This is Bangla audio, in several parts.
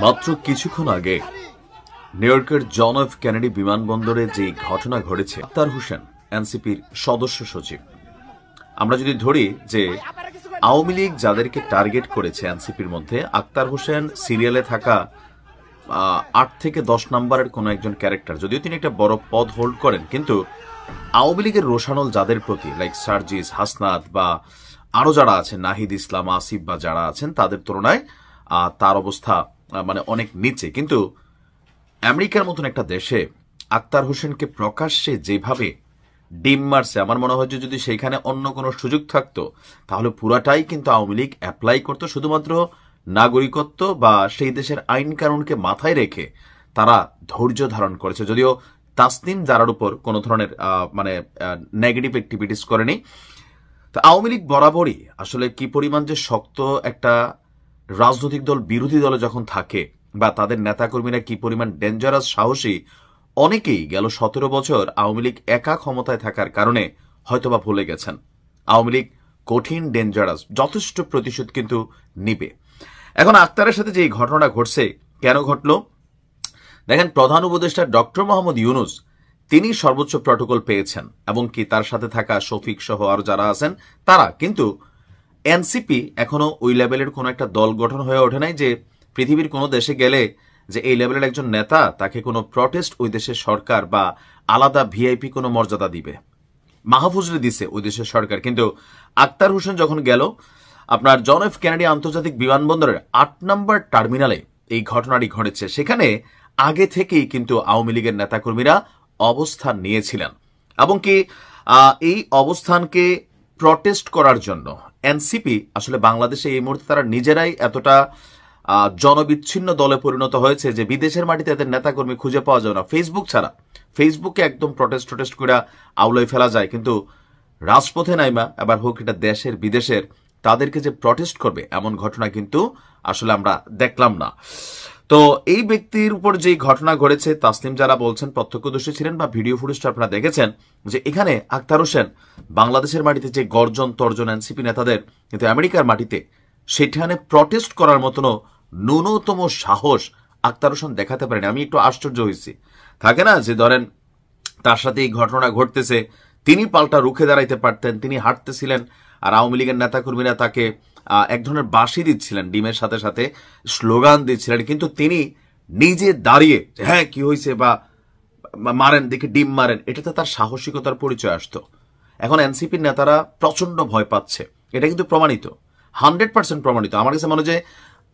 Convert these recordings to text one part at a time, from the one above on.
মাত্র কিছুক্ষণ আগে নিউ ইয়র্কের জন এফ কেনেডি বিমানবন্দরে যে ঘটনা ঘটেছে, আক্তার হোসেন এনসিপির সদস্য সচিব। আমরা যদি ধরি যে আওয়ামী লীগ যাদেরকে টার্গেট করেছে এনসিপির মধ্যে, আক্তার হোসেন সিরিয়ালে থাকা 8 থেকে 10 নম্বরের কোন একজন ক্যারেক্টার, যদিও তিনি একটা বড় পদ হোল্ড করেন, কিন্তু আওয়ামী লীগের রোশানল যাদের প্রতি, লাইক সার্জিস, হাসনাত বা আরো যারা আছেন, নাহিদ ইসলাম, আসিফ বা যারা আছেন, তাদের তুলনায় তার অবস্থা মানে অনেক নিচে। কিন্তু আমেরিকার মতন একটা দেশে আক্তার হোসেনকে প্রকাশ্যে যেভাবে ডিম মারছে, আমার মনে হয় যে যদি সেইখানে অন্য কোনো সুযোগ থাকতো তাহলে পুরাটাই কিন্তু আওয়ামী লীগ অ্যাপ্লাই করতো। শুধুমাত্র নাগরিকত্ব বা সেই দেশের আইন কানুনকে মাথায় রেখে তারা ধৈর্য ধারণ করেছে, যদিও তাসনিম জারার উপর কোনো ধরনের মানে নেগেটিভ অ্যাক্টিভিটিস করেনি। তো আওয়ামী লীগ বরাবরই আসলে কি পরিমাণ যে শক্ত একটা রাজনৈতিক দল বিরোধী দলে যখন থাকে, বা তাদের নেতাকর্মীরা কি পরিমাণ ডেঞ্জারাস সাহসী, অনেকেই গেল 17 বছর আওয়ামী লীগ একা ক্ষমতায় থাকার কারণে হয়তোবা ভুলে গেছেন। আওয়ামী লীগ কঠিন, ডেঞ্জারাস, যথেষ্ট প্রতিশোধ কিন্তু নিবে। এখন আক্তারের সাথে যে ঘটনাটা ঘটছে, কেন ঘটল দেখেন, প্রধান উপদেষ্টা ডক্টর মোহাম্মদ ইউনুস তিনি সর্বোচ্চ প্রটোকল পেয়েছেন, এবং কি তার সাথে থাকা শফিক সহ আরো যারা আছেন তারা। কিন্তু এনসিপি এখনো ওই লেভেলের কোন একটা দল গঠন হয়ে ওঠে নাই যে পৃথিবীর কোন দেশে গেলে যে এই লেভেলের একজন নেতা, তাকে কোনো প্রটেস্ট ওই দেশের সরকার বা আলাদা ভিআইপি কোনো মর্যাদা দিবে। মাহফুজরে দিছে ওই দেশের সরকার, কিন্তু আক্তার হোসেন যখন গেল আপনার জন এফ কেনেডি আন্তর্জাতিক বিমানবন্দরের 8 নম্বর টার্মিনালে এই ঘটনাটি ঘটেছে, সেখানে আগে থেকেই কিন্তু আওয়ামী লীগের নেতাকর্মীরা অবস্থান নিয়েছিলেন, এবং কি এই অবস্থানকে প্রটেস্ট করার জন্য এনসিপি আসলে বাংলাদেশে এই মুহূর্তে তারা নিজেরাই এতটা জনবিচ্ছিন্ন দলে পরিণত হয়েছে যে বিদেশের মাটিতে এদের নেতাকর্মী খুঁজে পাওয়া যায় না, ফেসবুক ছাড়া। ফেসবুকে একদম প্রটেস্ট করে আউলাই ফেলা যায়, কিন্তু রাজপথে নাইমা এবার হোক এটা দেশের বিদেশের, তাদেরকে যে প্রটেস্ট করবে এমন ঘটনা কিন্তু আসলে আমরা দেখলাম না। তো এই ব্যক্তির উপর যে ঘটনা ঘটেছে, তাসনিম যারা বলছেন প্রত্যক্ষদর্শী ছিলেন বা ভিডিও ফুটেজটা আপনারা দেখেছেন, যে এখানে আক্তার হোসেন বাংলাদেশের মাটিতে যে গর্জন তর্জন এনসিপি নেতাদের, কিন্তু আমেরিকার মাটিতে সেখানে প্রটেস্ট করার মতনও ন্যূনতম সাহস আক্তার হোসেন দেখাতে পারেনি। আমি একটু আশ্চর্য হয়েছি। থাকে না যে ধরেন তার সাথে এই ঘটনা ঘটতেছে, তিনি পাল্টা রুখে দাঁড়াইতে পারতেন, তিনি হাঁটতেছিলেন, আর আওয়ামী লীগের নেতাকর্মীরা তাকে এক ধরনের বাঁশি দিচ্ছিলেন, ডিমের সাথে সাথে স্লোগান দিচ্ছিলেন, কিন্তু তিনি নিজে দাঁড়িয়ে হ্যাঁ কি হয়েছে বা মারেন, দেখে ডিম মারেন, এটাতে তার সাহসিকতার পরিচয় আসতো। এখন এনসিপির নেতারা প্রচন্ড ভয় পাচ্ছে, এটা কিন্তু প্রমাণিত, 100% প্রমাণিত। আমার কাছে মনে হয় যে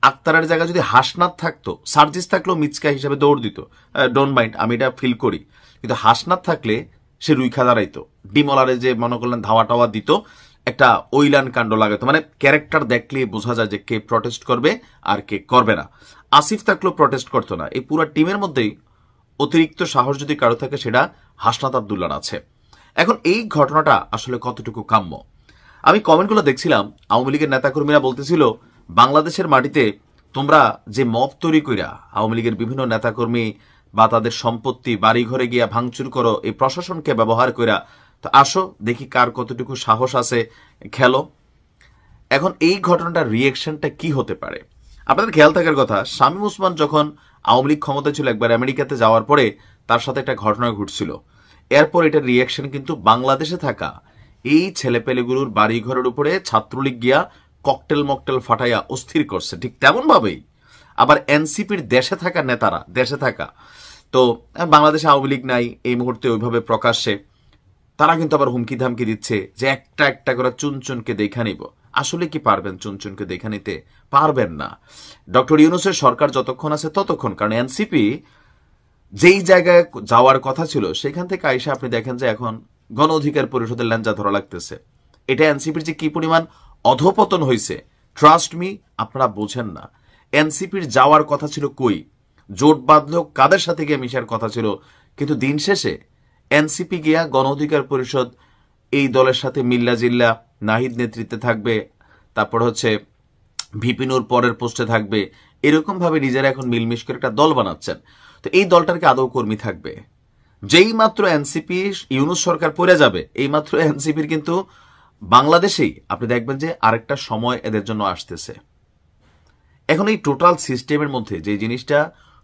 আক্তারের জায়গায় যদি হাসনাত থাকতো, সার্জিস থাকলেও মিচকা হিসেবে দৌড় দিত, ডোন্ট মাইন্ড, আমি এটা ফিল করি, কিন্তু হাসনাত থাকলে সে রুইখা দাঁড়াইতো, ডিমলারে যে মনে করলেন ধাওয়া টাওয়া দিত, একটা ওইলান কাণ্ড লাগাতো। মানে ক্যারেক্টার দেখলে বোঝা যায় যে কে প্রটেস্ট করবে আর কে করবে না। আসিফ থাকলেও প্রটেস্ট করতো না। এই পুরো টিমের মধ্যেই অতিরিক্ত সাহস যদি কারো থাকে সেটা হাসনাত আব্দুল্লাহর আছে। এখন এই ঘটনাটা আসলে কতটুকু কাম্য, আমি কমেন্টগুলো দেখছিলাম, আওয়ামী লীগের নেতাকর্মীরা বলতেছিল বাংলাদেশের মাটিতে তোমরা যে মব তৈরি কইরা আওয়ামী লীগের বিভিন্ন নেতাকর্মী বা তাদের সম্পত্তি বাড়িঘরে গিয়া ভাঙচুর করো, এই প্রশাসনকে ব্যবহার কইরা, তো আসো দেখি কার কতটুকু সাহস আছে, খেলো। এখন এই ঘটনাটার রিয়েকশনটা কি হতে পারে আপনাদের খেয়াল থাকার কথা, শামীম ওসমান যখন আওয়ামী লীগ ক্ষমতা ছিল একবার আমেরিকাতে যাওয়ার পরে তার সাথে একটা ঘটনা ঘটছিল, এরপর এটার রিয়েকশন কিন্তু বাংলাদেশে থাকা এই ছেলেপেলেগুলোর বাড়িঘরের উপরে ছাত্রলীগ গিয়া ককটেল মকটেল ফাটাইয়া অস্থির করছে। ঠিক তেমন ভাবেই আবার এনসিপির দেশে থাকা নেতারা, দেশে থাকা, তো বাংলাদেশে আওয়ামী লীগ নাই এই মুহূর্তে ওইভাবে প্রকাশ্যে, তারা কিন্তু আবার হুমকি ধামকি দিচ্ছে যে একটা একটা করে চুনচুনকে দেখা নিব। আসলে কি পারবেন চুনচুনকে দেখা নিতে? পারবেন না। ডক্টর ইউনূসের সরকার যতক্ষণ আছে ততক্ষণ, কারণ এনসিপি যেই জায়গায় যাওয়ার কথা ছিল সেখান থেকে আইসা আপনি দেখেন যে এখন গণ অধিকার পরিষদের ল্যাঞ্জা ধরা লাগতেছে। এটা এনসিপির যে কি পরিমাণ অধপতন হয়েছে, ট্রাস্ট মি, আপনারা বোঝেন না। এনসিপির যাওয়ার কথা ছিল কই, জোট বাঁধলেও কাদের সাথে গিয়ে মিশার কথা ছিল, কিন্তু দিন শেষে এনসিপি গিয়া গণ অধিকার পরিষদ এই দলের সাথে মিল্লা জিল্লা, নাহিদ নেতৃত্বে থাকবে, তারপর হচ্ছে ভিপিনুর পরের পোস্টে থাকবে, এরকম ভাবে নিজেরা এখন মিলমিশ করে একটা দল বানাচ্ছেন। তো এই দলটার কি আদৌ কর্মী থাকবে? যেই মাত্র এনসিপি ইউনূস সরকার পড়ে যাবে, এই মাত্র এনসিপির কিন্তু বাংলাদেশেই আপনি দেখবেন যে আরেকটা সময় এদের জন্য আসতেছে। এখন এই টোটাল সিস্টেমের মধ্যে যে জিনিসটা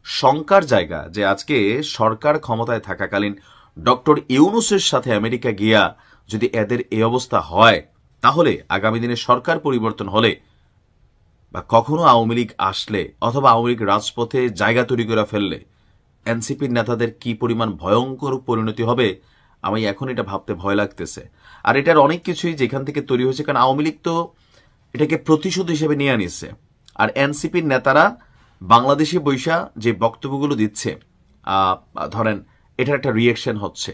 শঙ্কার জায়গা, যে আজকে সরকার ক্ষমতায় থাকাকালীন ডক্টর ইউনূসের সাথে আমেরিকা গিয়া যদি এদের এই অবস্থা হয়, তাহলে আগামী দিনে সরকার পরিবর্তন হলে বা কখনো আওয়ামী লীগ আসলে অথবা আওয়ামী লীগ রাজপথে জায়গা তৈরি করে ফেললে এনসিপির নেতাদের কি পরিমাণ ভয়ঙ্কর পরিণতি হবে, আমি এখন এটা ভাবতে ভয় লাগতেছে। আর এটার অনেক কিছুই যেখান থেকে তৈরি হয়েছে, কারণ আওয়ামী লীগ তো এটাকে প্রতিশোধ হিসেবে নিয়ে আনিছে। আর এনসিপির নেতারা বাংলাদেশে বৈশা যে বক্তব্যগুলো দিচ্ছে, ধরেন এটার একটা রিয়েকশন হচ্ছে।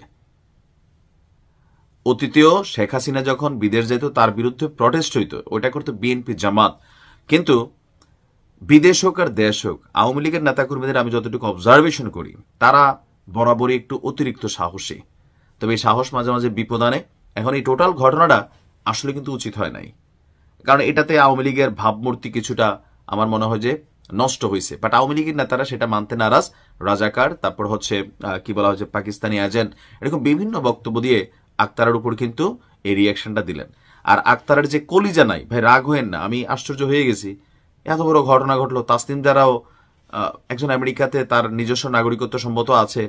অতীতেও শেখ হাসিনা যখন বিদেশ যেত তার বিরুদ্ধে প্রটেস্ট হইত, ওটা করতো বিএনপি জামাত। কিন্তু বিদেশ হোক আর দেশ হোক, আওয়ামী লীগের নেতাকর্মীদের আমি যতটুকু অবজারভেশন করি, তারা বরাবরই একটু অতিরিক্ত সাহসী। তবে এই সাহস মাঝে মাঝে বিপদ আনে। এখন এই টোটাল ঘটনাটা আসলে কিন্তু উচিত হয় নাই, কারণ এটাতে আওয়ামী লীগের ভাবমূর্তি কিছুটা আমার মনে হয় যে নষ্ট হয়েছে। বাট আওয়ামী লীগের নেতারা সেটা মানতে নারাজ। রাজাকার, তারপর হচ্ছে কি বলা হচ্ছে পাকিস্তানি এজেন্ট, এরকম বিভিন্ন বক্তব্য দিয়ে আক্তারের উপর কিন্তু এই রিয়াকশনটা দিলেন। আর আক্তারের যে কলিজা নাই, ভাই রাগ হয়েন না, আমি আশ্চর্য হয়ে গেছি। এত বড় ঘটনা ঘটলো, তাসনিম দ্বারাও একজন আমেরিকাতে তার নিজস্ব নাগরিকত্ব সম্ভবত আছে,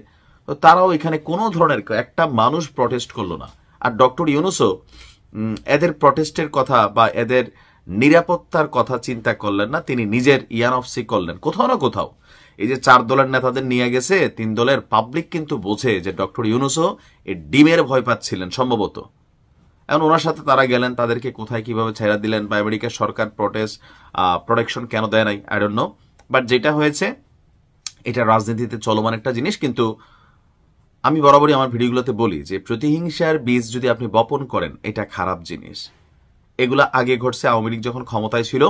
তো তারাও এখানে কোনো ধরনের একটা মানুষ প্রটেস্ট করলো না। আর ডক্টর ইউনূসও এদের প্রটেস্টের কথা বা এদের নিরাপত্তার কথা চিন্তা করলেন না, তিনি নিজের ইয়ানফসি করলেন কোথাও না কোথাও। এই যে 4 দলের নেতাদের নিয়ে গেছে, 3 দলের পাবলিক কিন্তু বোঝে যে ডক্টর ইউনূসও এই ডিমের ভয় পাচ্ছিলেন সম্ভবত। এখন ওনার সাথে তারা গেলেন, তাদেরকে কোথায় কিভাবে ছেড়া দিলেন বা আমেরিকার সরকার প্রোটেকশন কেন দেয় নাই, আই ডোন্ট নো। বাট যেটা হয়েছে এটা রাজনীতিতে চলমান একটা জিনিস। কিন্তু আমি বরাবরই আমার ভিডিওগুলোতে বলি যে প্রতিহিংসার বীজ যদি আপনি বপন করেন, এটা খারাপ জিনিস। এগুলা আগে ঘটছে। আওয়ামী লীগ যখন ক্ষমতায় ছিল,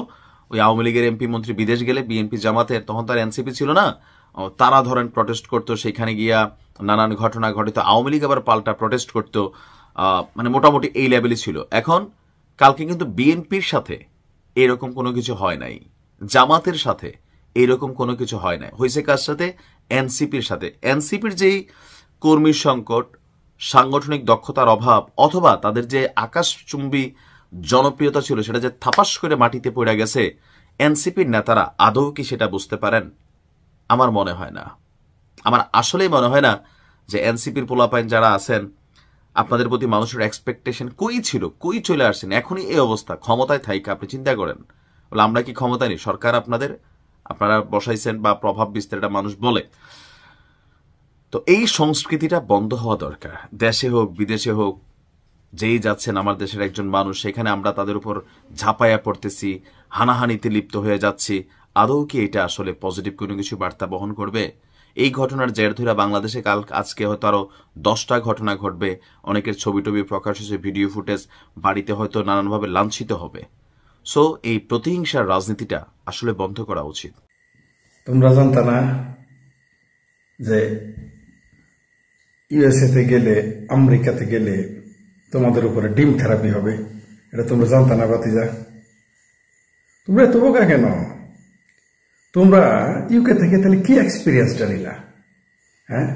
ওই আওয়ামী লীগের এমপি মন্ত্রী বিদেশ গেলে বিএনপি জামাতের, তখন তার এনসিপি ছিল না, তারা ধরেন প্রটেস্ট করতো, সেখানে গিয়া নানান ঘটনা ঘটিত। আওয়ামী লীগ আবার পাল্টা প্রটেস্ট করতো, মানে মোটামুটি এই লেভেলই ছিল। এখন কালকে কিন্তু বিএনপির সাথে এরকম কোনো কিছু হয় নাই, জামাতের সাথে এরকম কোনো কিছু হয় নাই। হয়েছে কার সাথে? এনসিপির সাথে। এনসিপির যেই কর্মী সংকট, সাংগঠনিক দক্ষতার অভাব, অথবা তাদের যে আকাশচুম্বী জনপ্রিয়তা ছিল সেটা যে থাপাস করে মাটিতে পড়ে গেছে, এনসিপির নেতারা আদৌ কি সেটা বুঝতে পারেন? আমার মনে হয় না। আমার আসলেই মনে হয় না যে এনসিপির পোলাপাইন যারা আছেন, আপনাদের প্রতি মানুষের এক্সপেকটেশন কই ছিল, কই চলে আসছেন, এখনই এই অবস্থা। ক্ষমতায় থাইকা আপনি চিন্তা করেন, বলে আমরা কি ক্ষমতায় নেই? সরকার আপনারা বসাইছেন বা প্রভাব বিস্তার, এটা মানুষ বলে। তো এই সংস্কৃতিটা বন্ধ হওয়া দরকার। দেশে হোক বিদেশে হোক, যেই যাচ্ছেন আমার দেশের একজন মানুষ, সেখানে আমরা তাদের উপর ঝাঁপাইয়া পড়তেছি, হানাহানিতে লিপ্ত হয়ে যাচ্ছি। আদৌ কি এটা আসলে পজিটিভ কোনো কিছু বার্তা বহন করবে? এই ঘটনার জের ধরে বাংলাদেশে আজকে হয়তো আরো 10টা ঘটনা ঘটবে। অনেকের ছবি টবি প্রকাশ হয়েছে, ভিডিও ফুটেজ, বাড়িতে হয়তো নানানভাবে লাঞ্ছিত হবে। সো এই প্রতিহিংসার রাজনীতিটা আসলে বন্ধ করা উচিত। তোমরা জানতা না যে ইউএসএতে গেলে, আমেরিকাতে গেলে তোমাদের উপরে ডিম থেরাপি হবে? এটা তোমরা জানতা না বাতিজা? তোমরা এত বোকা কেন? তোমরা ইউকে থেকে তাহলে কি এক্সপিরিয়েন্সটা নিলা? হ্যাঁ,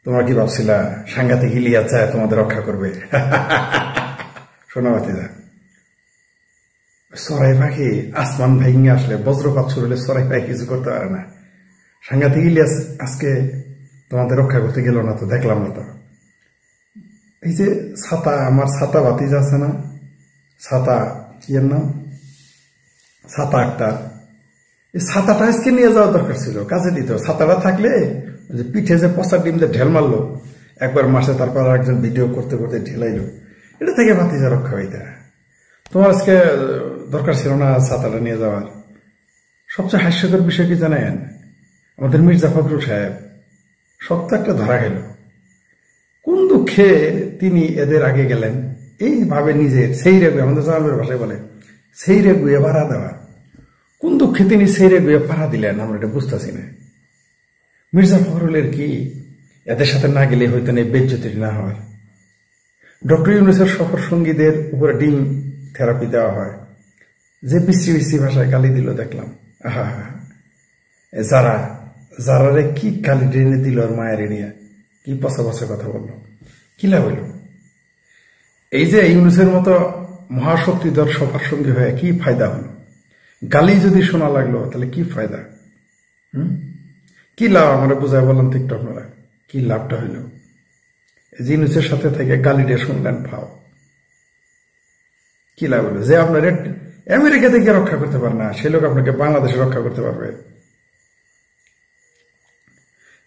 তোমরা কি ভাবছিলা সাংঘাতিক ইলিয়া চায় তোমাদের রক্ষা করবে? শোনো বাতিজা, সরাই পাখি আসমান ভাইঙ্গে আসলে, বজ্রপাত শুরু হলে সরাই পাখি কিছু করতে পারে না। সাংঘাতিক ইলিয়াস আজকে তোমাদের রক্ষা করতে গেল না তো, দেখলাম না তো। এই যে ছাতা, আমার ছাতা বাতিজা আছে না, ছাতা কি এর নাম, ছাতা আক্তার, এই ছাতাটা আজকে নিয়ে যাওয়া দরকার ছিল, কাজে দিত। ছাতাটা থাকলে যে পিঠে যে পচা ডিম দিয়ে ঢেল মারলো একবার মাসে, তারপর একজন ভিডিও করতে করতে ঢেলাইলো, এটা থেকে বাতিজা রক্ষা হইতা। তোমার আজকে দরকার ছিল না ছাতাটা নিয়ে যাওয়ার। সবচেয়ে হাস্যকর বিষয় কি জানেন? আমাদের মির্জা ফখরুল সাহেব সত্য একটা ধরা গেল। কোন দুঃখে তিনি এদের আগে গেলেন, এইভাবে নিজের সেই রেগুয়ে, আমাদের জানাবের ভাষায় বলে সেই রেগুয়ে ভাড়া দেওয়া। কোন দুঃখে তিনি সেই রেগুয়ে ভাড়া দিলেন, আমরা এটা বুঝতেছি না। মির্জা ফখরুলের কি এদের সাথে না গেলে হয়তো না বেজ্জতি না হয়? ডক্টর ইউনূসের সফর সঙ্গীদের উপরে ডিম থেরাপি দেওয়া হয়, যে বিশ্রী বিশ্রী ভাষায় গালি দিল দেখলাম। আহা, যারারে কি গালি ডেনে দিল, আর মায়ের নিয়ে কি পচা পচা কথা বললো, কি লাভ হইল? এই যে ইউনূসের মতো মহাশক্তিধর সফর সঙ্গী হয়ে কি ফায়দা হলো? গালি যদি শোনা লাগলো তাহলে কি ফায়দা? কি লাভ? আমরা বুঝাই বললাম তো একটু আপনারা, কি লাভটা হইল? জিনিসের সাথে থেকে গালিটা শুনলেন, ফাও কি লাভ হলো? যে আপনার আমেরিকা থেকে রক্ষা করতে পারে না, সে লোক আপনাকে বাংলাদেশে রক্ষা করতে পারবে?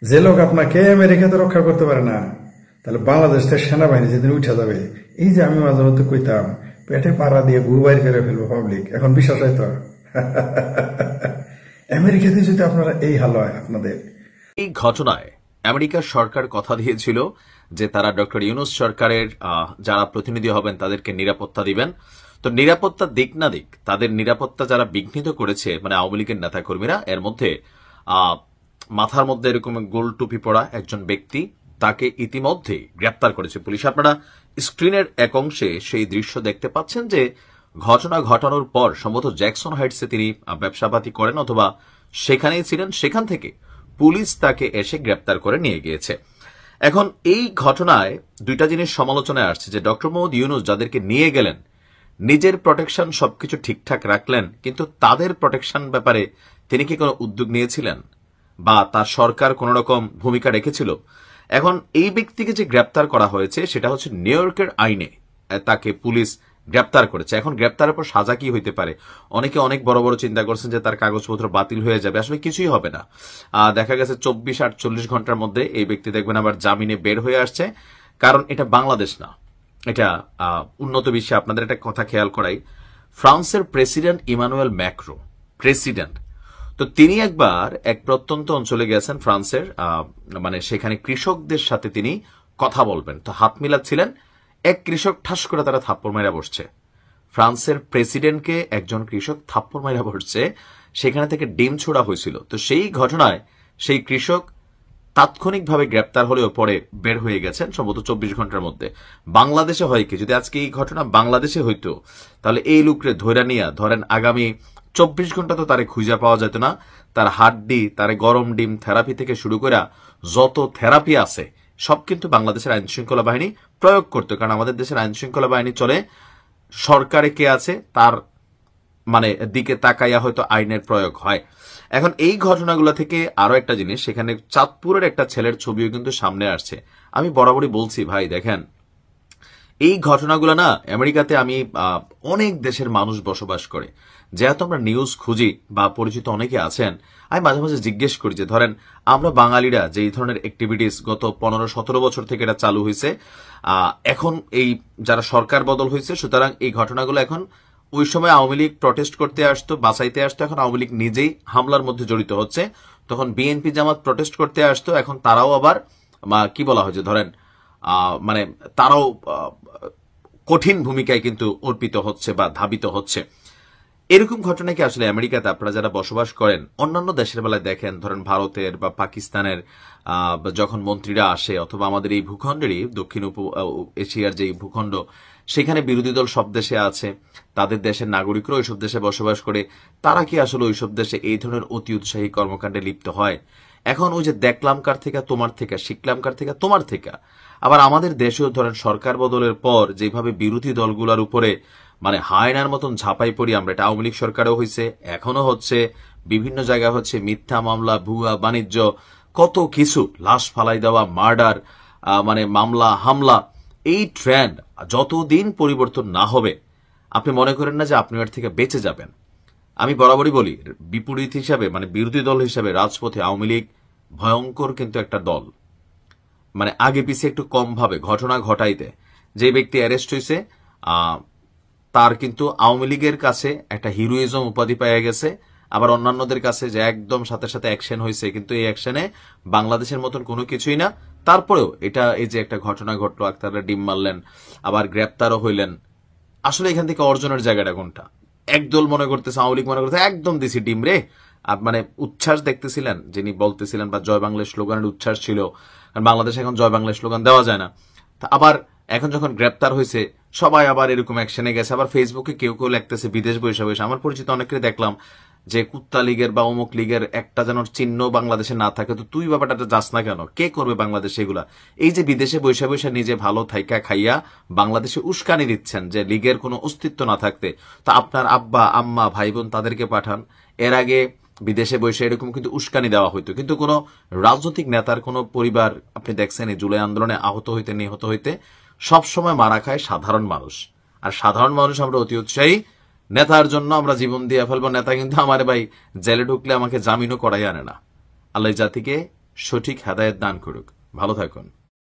যে লোক আপনাকে আমেরিকাতে রক্ষা করতে পারে না, তাহলে বাংলাদেশ থেকে সেনাবাহিনী যেদিন উঠে যাবে, এই যে আমি মাঝে মধ্যে কইতাম পেটে পাড়া দিয়ে গু বাইর করে ফেলবো পাবলিক, এখন বিশ্বাস হয় তো? আমেরিকাতে যদি আপনারা এই হাল হয় আপনাদের। এই ঘটনায় আমেরিকার সরকার কথা দিয়েছিল যে তারা ডক্টর ইউনূস সরকারের যারা প্রতিনিধি হবেন তাদেরকে নিরাপত্তা দিবেন। তো নিরাপত্তা দিক না দিক, তাদের নিরাপত্তা যারা বিঘ্নিত করেছে মানে আওয়ামী লীগের নেতাকর্মীরা, এর মধ্যে মাথার মধ্যে এরকম গোল টুপি পড়া একজন ব্যক্তি, তাকে ইতিমধ্যে গ্রেপ্তার করেছে পুলিশ। আপনারা স্ক্রিনের এক অংশে সেই দৃশ্য দেখতে পাচ্ছেন যে ঘটনা ঘটানোর পর সম্ভবত জ্যাকসন হাইটসে তিনি ব্যবসাপাতি করেন অথবা সেখানেই ছিলেন, সেখান থেকে পুলিশ তাকে এসে গ্রেপ্তার করে নিয়ে গিয়েছে। এখন এই ঘটনায় দুইটা জিনিস সমালোচনায় আসছে যে ডক্টর মোহাম্মদ ইউনূস যাদেরকে নিয়ে গেলেন নিজের প্রোটেকশন সবকিছু ঠিকঠাক রাখলেন, কিন্তু তাদের প্রোটেকশন ব্যাপারে তিনি কি কোনো উদ্যোগ নিয়েছিলেন বা তার সরকার কোন রকম ভূমিকা রেখেছিল? এখন এই ব্যক্তিকে যে গ্রেপ্তার করা হয়েছে সেটা হচ্ছে নিউ ইয়র্কের আইনে তাকে পুলিশ গ্রেপ্তার করেছে। এখন গ্রেপ্তারের পর সাজা কি হইতে পারে? অনেকে অনেক বড় বড় চিন্তা করছেন যে তার কাগজপত্র বাতিল হয়ে যাবে, আসলে কিছুই হবে না। দেখা গেছে 24-48 ঘন্টার মধ্যে এই ব্যক্তি দেখবেন আবার জামিনে বের হয়ে আসছে, কারণ এটা বাংলাদেশ না, এটা উন্নত বিশ্বে। আপনাদের একটা কথা খেয়াল করাই, ফ্রান্সের প্রেসিডেন্ট ইমানুয়েল ম্যাক্রো প্রেসিডেন্ট, তো তিনি একবার এক প্রত্যন্ত অঞ্চলে গেছেন ফ্রান্সের, মানে সেখানে কৃষকদের সাথে তিনি কথা বলবেন, তো হাত মিলাচ্ছিলেন, এক কৃষক ঠাস করে তারা থাপ্পড় মাইরা বসছে। ফ্রান্সের প্রেসিডেন্টকে একজন কৃষক থাপ্পড় মাইরা বসছে, সেখানে থেকে ডিম ছোড়া হয়েছিল। তো সেই ঘটনায় সেই কৃষক তাৎক্ষণিকভাবে গ্রেপ্তার হলেও পরে বের হয়ে গেছেন সম্ভবত 24 ঘন্টার মধ্যে। বাংলাদেশে হয় কি, যদি আজকে এই ঘটনা বাংলাদেশে হইতো তাহলে এই লোকরে ধৈরা নিয়া ধরেন আগামী 24 ঘন্টা তো তারে খুঁজে পাওয়া যেত না। তার হাড্ডি, তার গরম ডিম থেরাপি থেকে শুরু করে যত থেরাপি আছে সব কিন্তু বাংলাদেশের আইন শৃঙ্খলা বাহিনী প্রয়োগ করতো, কারণ আমাদের দেশের আইন শৃঙ্খলা বাহিনী চলে সরকারে কে আছে তার মানে দিকে তাকাইয়া হয়তো আইনের প্রয়োগ হয়। এখন এই ঘটনাগুলো থেকে আরো একটা জিনিস, সেখানে চাঁদপুরের একটা ছেলের ছবিও কিন্তু সামনে আসছে। আমি বরাবরই বলছি ভাই দেখেন, এই ঘটনাগুলো না আমেরিকাতে আমি অনেক দেশের মানুষ বসবাস করে, যেহেতু আমরা নিউজ খুঁজি বা পরিচিত অনেকে আছেন, আমি মাঝে মাঝে জিজ্ঞেস করি যে ধরেন আমরা বাঙালিরা যে এই ধরনের অ্যাক্টিভিটিস গত 15-17 বছর থেকে এটা চালু হয়েছে, এখন এই যারা সরকার বদল হয়েছে, সুতরাং এই ঘটনাগুলো এখন ওই সময় আওয়ামী লীগ প্রটেস্ট করতে আসতো, বাঁচাইতে আসতো, এখন আওয়ামী লীগ নিজেই হামলার মধ্যে জড়িত হচ্ছে। তখন বিএনপি জামাত প্রটেস্ট করতে আসতো, এখন তারাও আবার কি বলা হয় যে ধরেন মানে তারাও কঠিন ভূমিকায় কিন্তু অর্পিত হচ্ছে বা ধাবিত হচ্ছে। এরকম ঘটনা কি আসলে আমেরিকাতে আপনারা যারা বসবাস করেন অন্যান্য দেশের বেলায় দেখেন, ধরেন ভারতের বা পাকিস্তানের যখন মন্ত্রীরা আসে, অথবা আমাদের এই ভূখণ্ডেরই দক্ষিণ এশিয়ার যে ভূখণ্ড, সেখানে বিরোধী দল সব দেশে আছে, তাদের দেশের নাগরিকরা ওইসব দেশে বসবাস করে, তারা কি আসলে ওইসব দেশে এই ধরনের অতি উৎসাহী কর্মকাণ্ডে লিপ্ত হয়? এখন ওই যে দেখলাম কার থেকে তোমার থেকে, শিখলাম কার থেকে তোমার থেকে, আবার আমাদের দেশেও ধরেন সরকার বদলের পর যেভাবে বিরোধী দলগুলোর উপরে মানে হায়নার মতন ঝাঁপাই পড়ি আমরা, এটা আওয়ামী লীগ সরকারও হয়েছে, এখনো হচ্ছে, বিভিন্ন জায়গায় হচ্ছে, মিথ্যা মামলা, ভুয়া বাণিজ্য, কত কিছু, লাশ ফালাই দেওয়া, মার্ডার, মানে মামলা হামলা, এই ট্রেন্ড যতদিন পরিবর্তন না হবে আপনি মনে করেন না যে আপনি এর থেকে বেঁচে যাবেন। আমি বরাবরই বলি বিপরীত হিসাবে মানে বিরোধী দল হিসাবে রাজপথে আওয়ামী লীগ ভয়ঙ্কর কিন্তু একটা দল, মানে আগে পিছিয়ে একটু কম ভাবে ঘটনা ঘটাইতে। যে ব্যক্তি অ্যারেস্ট হয়েছে তার কিন্তু আওয়ামী লীগের কাছে একটা হিরোইজম উপাধি পেয়ে গেছে, আবার অন্যান্যদের কাছে যে একদম সাথে সাথে অ্যাকশন হয়েছে, কিন্তু এই অ্যাকশনে বাংলাদেশের মতন কোনো কিছুই না। তারপরেও এটা এই যে একটা ঘটনা ঘটলো, আক্তাররা ডিম মারলেন, আবার গ্রেপ্তারও হইলেন, আসলে এখান থেকে অর্জনের জায়গাটা কোনটা? একদল মনে করতেছে, আওয়ামী লীগ মনে করতেছে একদম দিছি ডিম রে, মানে উচ্ছ্বাস দেখতেছিলেন যিনি বলতেছিলেন, বা জয় বাংলা স্লোগানের উচ্ছ্বাস ছিল, কারণ বাংলাদেশে এখন জয় বাংলা স্লোগান দেওয়া যায় না। আবার এখন যখন গ্রেপ্তার হয়েছে সবাই আবার এরকম অ্যাকশনে গেছে, আবার ফেসবুকে কেউ কেউ লিখতেছে বিদেশ বৈশা বৈশা। আমার পরিচিত অনেকের দেখলাম যে কুত্তা লীগের বা অমুক লীগের একটা যেন চিহ্ন বাংলাদেশে না থাকে, তো তুই ব্যাপারটা যাস না কেন? কে করবে বাংলাদেশে এগুলা? এই যে বিদেশে বৈশা বৈশা নিজে ভালো থাইকা খাইয়া বাংলাদেশে উস্কানি দিচ্ছেন যে লীগের কোনো অস্তিত্ব না থাকতে, তা আপনার আব্বা আম্মা ভাই বোন তাদেরকে পাঠান। এর আগে বিদেশে বসে এরকম কিন্তু উস্কানি দেওয়া হইতো, কিন্তু কোনো রাজনৈতিক নেতার কোনো পরিবার আপনি দেখছেন এই জুলাই আন্দোলনে আহত হইতে নিহত হইতে সবসময় মারা খায় সাধারণ মানুষ। আর সাধারণ মানুষ আমরা অতি উৎসাহী, নেতার জন্য আমরা জীবন দিয়ে ফেলবো। নেতা কিন্তু আমার ভাই জেলে ঢুকলে আমাকে জামিনও করাই আনে না। আল্লাহ জাতিকে সঠিক হেদায়েত দান করুক। ভালো থাকুন।